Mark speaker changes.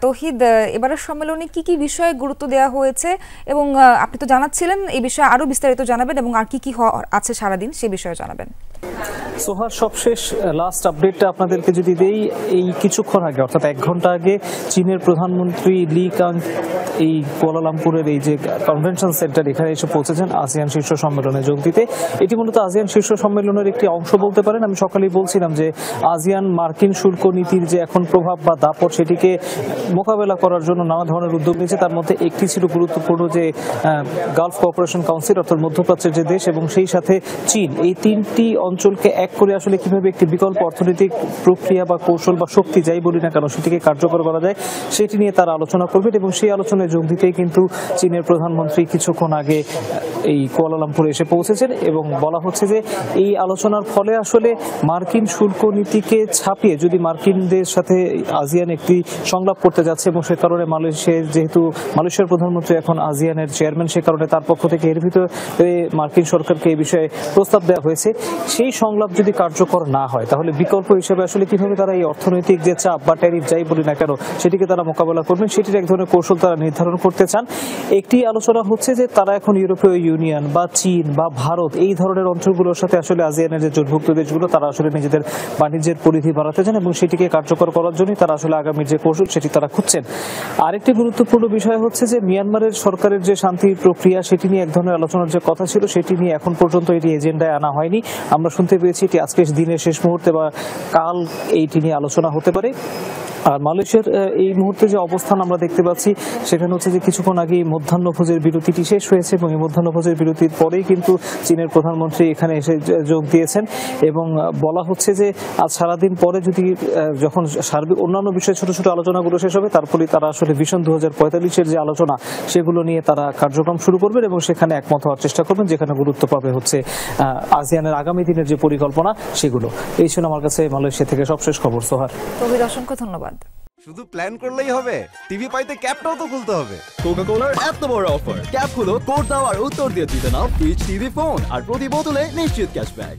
Speaker 1: তৌহিদ, এবারের সম্মেলনে কি কি বিষয়ে গুরুত্ব দেওয়া হয়েছে এবং আপনি তো জানাচ্ছিলেন এই বিষয়ে আরো বিস্তারিত জানাবেন এবং আর কি কি আছে সারাদিন সেই বিষয়ে জানাবেন।
Speaker 2: সোহার, সবশেষ লাস্ট আপডেটটা আপনাদেরকে যদি দেই, এই কিছুক্ষণ আগে অর্থাৎ 1 ঘন্টা আগে চীনের প্রধানমন্ত্রী লি কাং এই কুয়ালালামপুরের এই যে কনভেনশন সেন্টার এখানে এসে পৌঁছেছেন আসিয়ান শীর্ষ সম্মেলনে যোগ দিতে। এটি মূলত আসিয়ান শীর্ষ সম্মেলনের একটি অংশ বলতে পারেন। আমি সকালেই বলছিলাম যে আসিয়ান মার্কিন শুল্ক নীতির যে এখন প্রভাব বা দাপট সেটিকে মোকাবেলা করার জন্য নানা ধরনের উদ্যোগ নিয়েছে। তার মধ্যে একটি ছিল গুরুত্বপূর্ণ যে গালফ কোঅপারেশন কাউন্সিল অর্থাৎ মধ্যপ্রাচ্যের যে দেশ এবং সেই সাথে চীন, এই তিনটি অঞ্চলকে এক করে আসলে কিভাবে একটি বিকল্প অর্থনৈতিক প্রক্রিয়া বা কৌশল বা শক্তি যাই বলি না কেন সেটিকে কার্যকর করা যায় সেটি নিয়ে তারা আলোচনা করবেন। এবং সেই আলোচনায় যোগ দিতেই কিন্তু চীনের প্রধানমন্ত্রী কিছুক্ষণ আগে এই কুয়ালালামপুরে এসে পৌঁছেছেন এবং বলা হচ্ছে যে এই আলোচনার ফলে আসলে মার্কিন শুল্ক নীতিকে ছাপিয়ে যদি মার্কিনদের সাথে আসিয়ান একটি সংলাপ করতে যাচ্ছে এবং সে কারণে যেহেতু মালয়েশিয়ার প্রধানমন্ত্রী এখন আসিয়ানের চেয়ারম্যান, সে কারণে তার পক্ষ থেকে এর ভিতরে মার্কিন সরকারকে এই বিষয়ে প্রস্তাব দেওয়া হয়েছে। সেই সংলাপ যদি কার্যকর না হয় তাহলে বিকল্প হিসেবে আসলে কিভাবে তারা এই অর্থনৈতিক যে চাপ বা ট্যারিফ যাই বলি না কেন সেটিকে তারা মোকাবেলা করবেন সেটির এক ধরনের কৌশল তারা নির্ধারণ করতে চান। একটি আলোচনা হচ্ছে যে তারা এখন ইউরোপীয় ইউনিয়ন বা চীন বা ভারত এই ধরনের অঞ্চলগুলোর সাথে আসলে আসিয়ানের যে জোটভুক্ত দেশগুলো তারা আসলে নিজেদের বাণিজ্যের পরিধি বাড়াতে চান এবং সেটিকে কার্যকর করার জন্যই তারা আসলে আগামীর যে কৌশল সেটি তারা খুঁজছেন। আরেকটি গুরুত্বপূর্ণ বিষয় হচ্ছে যে মিয়ানমারের সরকারের যে শান্তি প্রক্রিয়া সেটি নিয়ে এক ধরনের আলোচনার যে কথা ছিল সেটি নিয়ে এখন পর্যন্ত এটি এজেন্ডায় আনা হয়নি। আমরা শুনতে পেয়েছি এটি আজকে দিনের শেষ মুহূর্তে বা কাল এইটি নিয়ে আলোচনা হতে পারে। আর মালয়েশিয়ার এই মুহূর্তে যে অবস্থান আমরা দেখতে পাচ্ছি সেখানে হচ্ছে যে কিছুক্ষণ আগে মধ্যাহ্নভোজের বিরতিটি শেষ হয়েছে এবং এই মধ্যাহ্নভোজের বিরতির পরেই কিন্তু চীনের প্রধানমন্ত্রী এখানে এসে যোগ দিয়েছেন এবং বলা হচ্ছে যে আজ সারাদিন পরে যদি যখন সার্বিক অন্যান্য বিষয়ে ছোট ছোট আলোচনাগুলো শেষ হবে তারপরে তারা আসলে ভিশন 2045-এর যে আলোচনা সেগুলো নিয়ে তারা কার্যক্রম শুরু করবেন এবং সেখানে একমত হওয়ার চেষ্টা করবেন, যেখানে গুরুত্ব পাবে হচ্ছে আসিয়ানের আগামী দিনের যে পরিকল্পনা সেগুলো। এই ছিল আমার কাছে মালয়েশিয়া থেকে সবশেষ খবর। সোহার,
Speaker 1: তবে অসংখ্য ধন্যবাদ।
Speaker 3: শুধু প্ল্যান করলেই হবে, টিভি পাইতে ক্যাপটাও তো খুলতে হবে।
Speaker 4: কোকা-কোলার এত বড় অফার, ক্যাপ খুলো, কোড দাও আর উত্তর দিয়ে জিতে নাও ফ্রিজ টিভি, ফোন আর প্রতি বোতলে নিশ্চিত ক্যাশব্যাক।